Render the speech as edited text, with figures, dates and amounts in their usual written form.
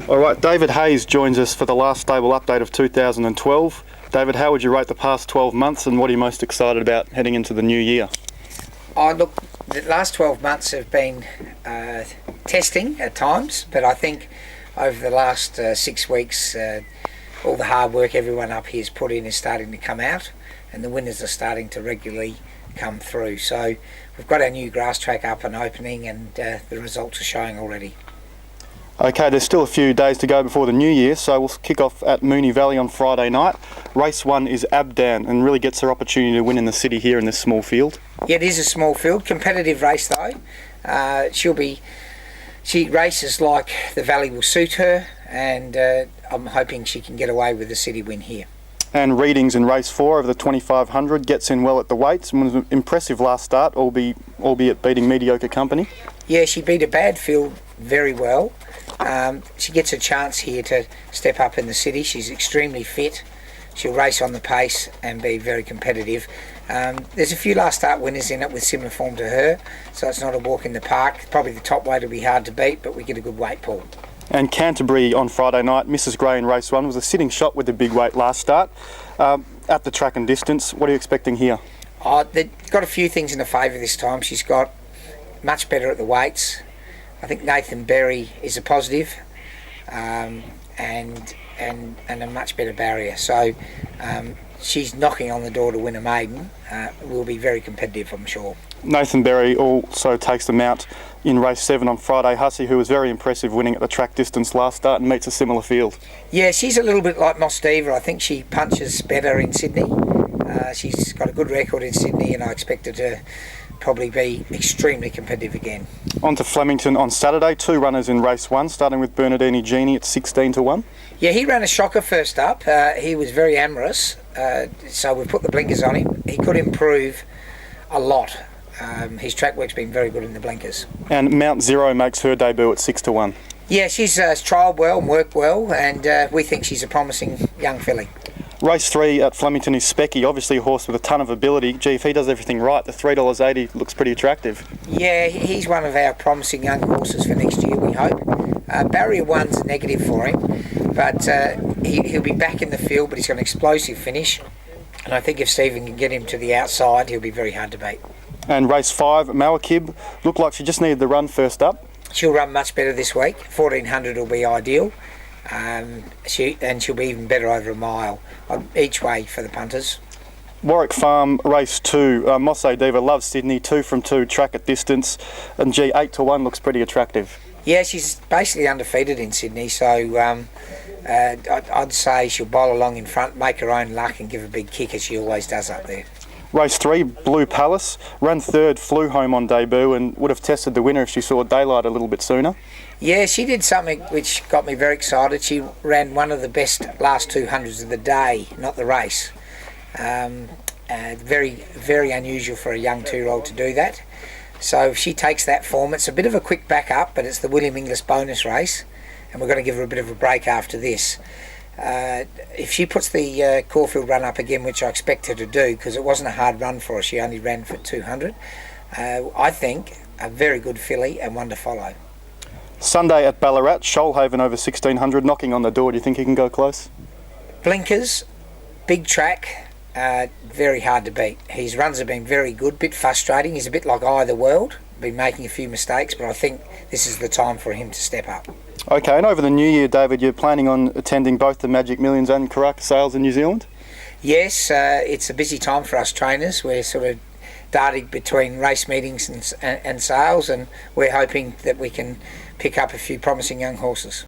All right, David Hayes joins us for the last stable update of 2012. David, how would you rate the past 12 months and what are you most excited about heading into the new year? Oh, look, the last 12 months have been testing at times, but I think over the last 6 weeks, all the hard work everyone up here has put in is starting to come out, and the winners are starting to regularly come through. So we've got our new grass track up and opening, and the results are showing already. Okay, there's still a few days to go before the new year, so we'll kick off at Moonee Valley on Friday night. Race 1 is Abdan and really gets her opportunity to win in the city here in this small field. Yeah, it is a small field, competitive race though. She races like the valley will suit her, and I'm hoping she can get away with the city win here. And Readings in race 4 over the 2500 gets in well at the weights and was an impressive last start, albeit beating mediocre company. Yeah, she beat a bad field very well. She gets a chance here to step up in the city. She's extremely fit. She'll race on the pace and be very competitive. There's a few last start winners in it with similar form to her, so it's not a walk in the park. Probably the top weight will be hard to beat, but we get a good weight pool. And Canterbury on Friday night, Mrs Gray in race 1 was a sitting shot with the big weight last start. At the track and distance, what are you expecting here? They've got a few things in her favour this time. She's got much better at the weights. I think Nathan Berry is a positive, and a much better barrier. So she's knocking on the door to win a maiden. Will be very competitive, I'm sure. Nathan Berry also takes the mount in race 7 on Friday. Hussey, who was very impressive winning at the track distance last start, and meets a similar field. Yeah, she's a little bit like Moss Diva. I think she punches better in Sydney. She's got a good record in Sydney, and I expect her to probably be extremely competitive again. On to Flemington on Saturday. 2 runners in race 1, starting with Bernardini Genie at 16 to 1. Yeah, he ran a shocker first up. He was very amorous, so we've put the blinkers on him. He could improve a lot. His track work's been very good in the blinkers. And Mount Zero makes her debut at 6 to 1. Yeah, she's trialled well and worked well, and we think she's a promising young filly. Race 3 at Flemington is Specky, obviously a horse with a ton of ability. Gee, if he does everything right, the $3.80 looks pretty attractive. Yeah, he's one of our promising young horses for next year, we hope. Barrier 1's a negative for him, but he'll be back in the field, but he's got an explosive finish. And I think if Stephen can get him to the outside, he'll be very hard to beat. And race 5, Mawakib, looked like she just needed the run first up. She'll run much better this week. 1400 will be ideal. She'll be even better over a mile each way for the punters. Warwick Farm race 2, Mosse Diva loves Sydney, 2 from 2 track at distance, and gee, 8 to 1 looks pretty attractive. Yeah, she's basically undefeated in Sydney, so I'd say she'll bowl along in front, make her own luck and give a big kick as she always does up there. Race 3, Blue Palace, ran 3rd, flew home on debut and would have tested the winner if she saw daylight a little bit sooner. Yeah, she did something which got me very excited. She ran one of the best last 200s of the day, not the race. Very, very unusual for a young 2-year-old to do that. So if she takes that form, it's a bit of a quick back up, but it's the William Inglis bonus race, and we're going to give her a bit of a break after this. If she puts the Caulfield run up again, which I expect her to do, because it wasn't a hard run for her, she only ran for 200, I think a very good filly and one to follow. Sunday at Ballarat, Shoalhaven over 1600, knocking on the door. Do you think he can go close? Blinkers, big track, very hard to beat. His runs have been very good, bit frustrating. He's a bit like Eye of the World, been making a few mistakes, but I think this is the time for him to step up. Okay, and over the new year, David, you're planning on attending both the Magic Millions and Karaka sales in New Zealand? Yes, it's a busy time for us trainers. We're sort of darting between race meetings and sales, and we're hoping that we can pick up a few promising young horses.